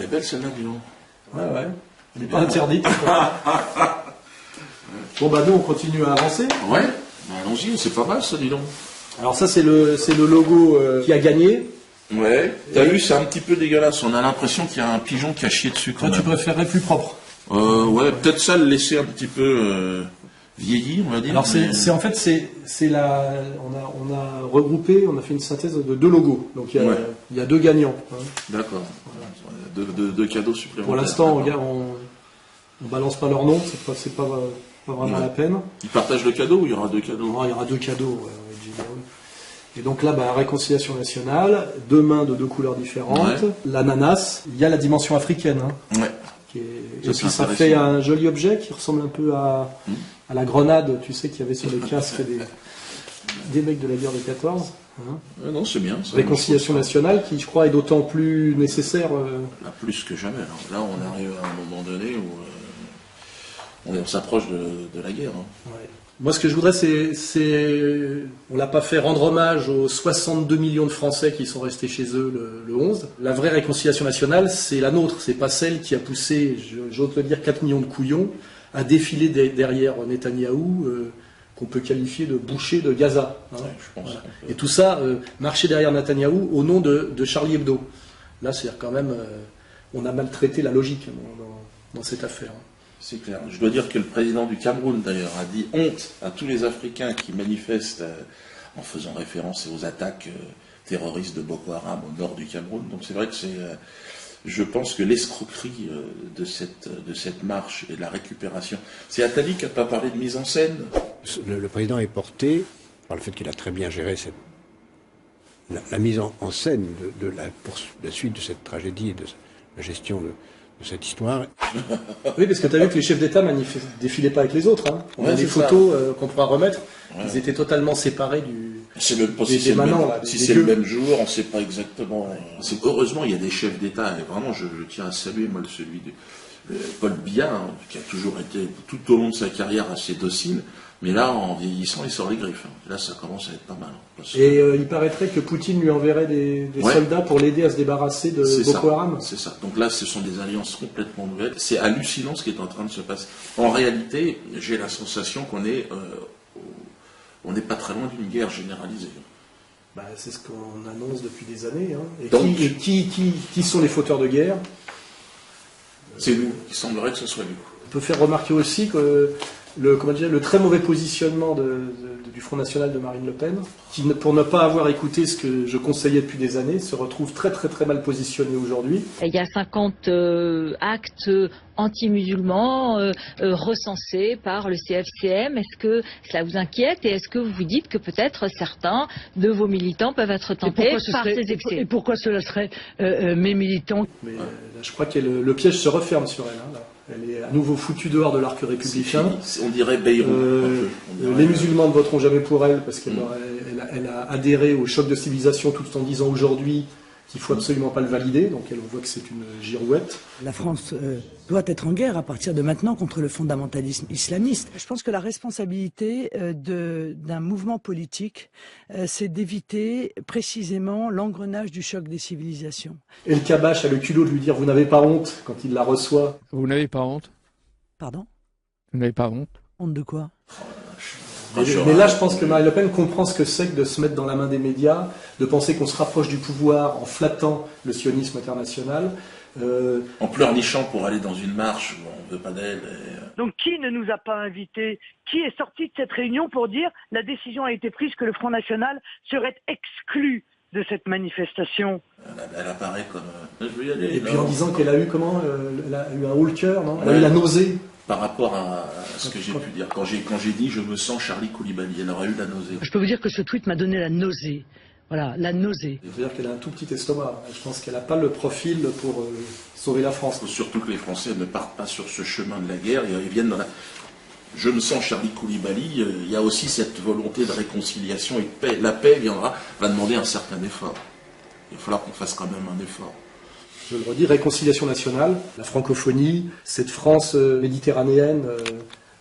est belle celle-là, dis donc. Ouais. Elle n'est pas interdite. Bon, bah nous, on continue à avancer. Ouais, bah, allons-y, c'est pas mal ça, dis donc. Alors ça, c'est le logo qui a gagné. Ouais, t'as vu, c'est un petit peu dégueulasse. On a l'impression qu'il y a un pigeon qui a chié dessus. Toi, tu préférerais plus propre. Ouais, peut-être ça, le laisser un petit peu vieilli, on va dire. Alors en fait, on a regroupé, on a fait une synthèse de 2 logos. Donc il y a 2 gagnants. Hein. D'accord. Voilà. Deux cadeaux supplémentaires. Pour l'instant, regarde, on balance pas leur nom, c'est pas vraiment la peine. Ils partagent le cadeau ou il y aura 2 cadeaux? Non, il y aura 2 cadeaux. Et donc là, réconciliation nationale, 2 mains de 2 couleurs différentes, l'ananas, il y a la dimension africaine. Hein, ouais. Et puis ça fait un joli objet qui ressemble un peu à la grenade, tu sais, qu'il y avait sur les casques des mecs de la guerre de 14. Hein. Non, c'est bien. Réconciliation nationale qui, je crois, est d'autant plus nécessaire. Là, plus que jamais. Là, on arrive à un moment donné où on s'approche de la guerre. Hein. Ouais. Moi, ce que je voudrais, on l'a pas fait, rendre hommage aux 62 millions de Français qui sont restés chez eux le 11. La vraie réconciliation nationale, c'est la nôtre. C'est pas celle qui a poussé, j'ose le dire, 4 millions de couillons à défiler derrière Netanyahou, qu'on peut qualifier de boucher de Gaza. Hein. Ouais, je pense. Voilà. Et tout ça, marcher derrière Netanyahou au nom de Charlie Hebdo. Là, c'est quand même, on a maltraité la logique dans cette affaire. C'est clair. Je dois dire que le président du Cameroun, d'ailleurs, a dit honte à tous les Africains qui manifestent en faisant référence aux attaques terroristes de Boko Haram au nord du Cameroun. Donc c'est vrai que je pense que l'escroquerie de cette marche et de la récupération. C'est Attali qui n'a pas parlé de mise en scène. Le président est porté par le fait qu'il a très bien géré la mise en scène de la suite de cette tragédie et de la gestion de cette histoire. Oui, parce que tu as vu que les chefs d'État défilaient pas avec les autres. Hein. On a des photos qu'on pourra remettre. Ouais. Ils étaient totalement séparés c'est même pas si c'est le même jour, on ne sait pas exactement. Ouais. Heureusement, il y a des chefs d'État, et vraiment, je tiens à saluer celui de Paul Biya, hein, qui a toujours été tout au long de sa carrière assez docile. Mais là, en vieillissant, il sort les griffes. Là, ça commence à être pas mal. Et il paraîtrait que Poutine lui enverrait des soldats pour l'aider à se débarrasser de Boko Haram. C'est ça. Donc là, ce sont des alliances complètement nouvelles. C'est hallucinant ce qui est en train de se passer. En réalité, j'ai la sensation qu'on n'est pas très loin d'une guerre généralisée. C'est ce qu'on annonce depuis des années. Hein. Et donc, qui sont les fauteurs de guerre? C'est nous. Il semblerait que ce soit nous. On peut faire remarquer aussi que le très mauvais positionnement du Front National de Marine Le Pen, qui, pour ne pas avoir écouté ce que je conseillais depuis des années, se retrouve très très très mal positionné aujourd'hui. Il y a 50 actes anti-musulmans recensés par le CFCM. Est-ce que cela vous inquiète et est-ce que vous vous dites que peut-être certains de vos militants peuvent être tentés par ces excès? Et pourquoi cela serait mes militants? Mais là, je crois que le piège se referme sur elle. Hein, là. Elle est à nouveau foutue dehors de l'arc républicain. On dirait Bayrou. Les musulmans ne voteront jamais pour elle parce qu'elle a adhéré au choc de civilisation tout en disant aujourd'hui qu'il ne faut absolument pas le valider. Donc on voit que c'est une girouette. La France doit être en guerre à partir de maintenant contre le fondamentalisme islamiste. Je pense que la responsabilité d'un mouvement politique, c'est d'éviter précisément l'engrenage du choc des civilisations. El Kabash a le culot de lui dire « Vous n'avez pas honte » quand il la reçoit. Vous n'avez pas honte? Pardon? Vous n'avez pas honte? Honte de quoi? Mais là, je pense que Marine Le Pen comprend ce que c'est que de se mettre dans la main des médias, de penser qu'on se rapproche du pouvoir en flattant le sionisme international. En pleurnichant pour aller dans une marche où on ne veut pas d'elle. Donc qui ne nous a pas invités? Qui est sorti de cette réunion pour dire la décision a été prise que le Front National serait exclu de cette manifestation? Elle apparaît comme... Je veux y aller, et puis en disant qu'elle a eu elle a eu un haut le cœur, non? Elle a eu la nausée. Par rapport à ce que j'ai pu dire. Quand j'ai dit « je me sens Charlie Koulibaly », elle aurait eu la nausée. Je peux vous dire que ce tweet m'a donné la nausée. Voilà, la nausée. Il faut dire qu'elle a un tout petit estomac. Je pense qu'elle n'a pas le profil pour sauver la France. Il faut surtout que les Français ne partent pas sur ce chemin de la guerre. Ils viennent dans la... Je me sens Charlie Koulibaly. Il y a aussi cette volonté de réconciliation et de paix. La paix va demander un certain effort. Il va falloir qu'on fasse quand même un effort. Je le redis, réconciliation nationale, la francophonie, cette France méditerranéenne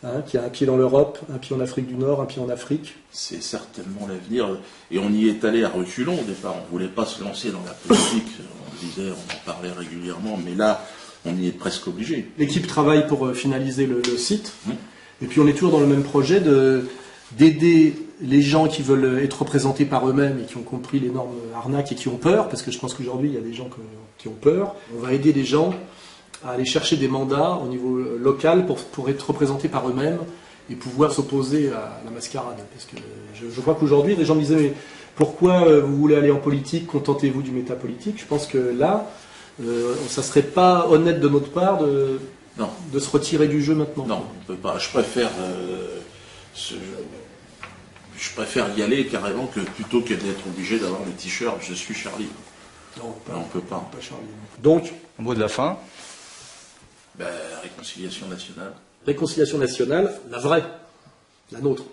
hein, qui a un pied dans l'Europe, un pied en Afrique du Nord, un pied en Afrique. C'est certainement l'avenir. Et on y est allé à reculons au départ. On ne voulait pas se lancer dans la politique. On disait, on en parlait régulièrement, mais là, on y est presque obligé. L'équipe travaille pour finaliser le site. Et puis on est toujours dans le même projet d'aider les gens qui veulent être représentés par eux-mêmes et qui ont compris l'énorme arnaque et qui ont peur, parce que je pense qu'aujourd'hui, il y a des gens qui ont peur. On va aider les gens à aller chercher des mandats au niveau local pour être représentés par eux-mêmes et pouvoir s'opposer à la mascarade. Parce que je crois qu'aujourd'hui, les gens me disaient, mais pourquoi vous voulez aller en politique, contentez-vous du métapolitique? Je pense que là, ça serait pas honnête de notre part de se retirer du jeu maintenant. Non, on peut pas. Je préfère y aller carrément plutôt que d'être obligé d'avoir le t-shirt « Je suis Charlie ». Non, on peut pas. Pas Charlie. Donc, au mot de la fin. Réconciliation nationale. Réconciliation nationale, la vraie, la nôtre.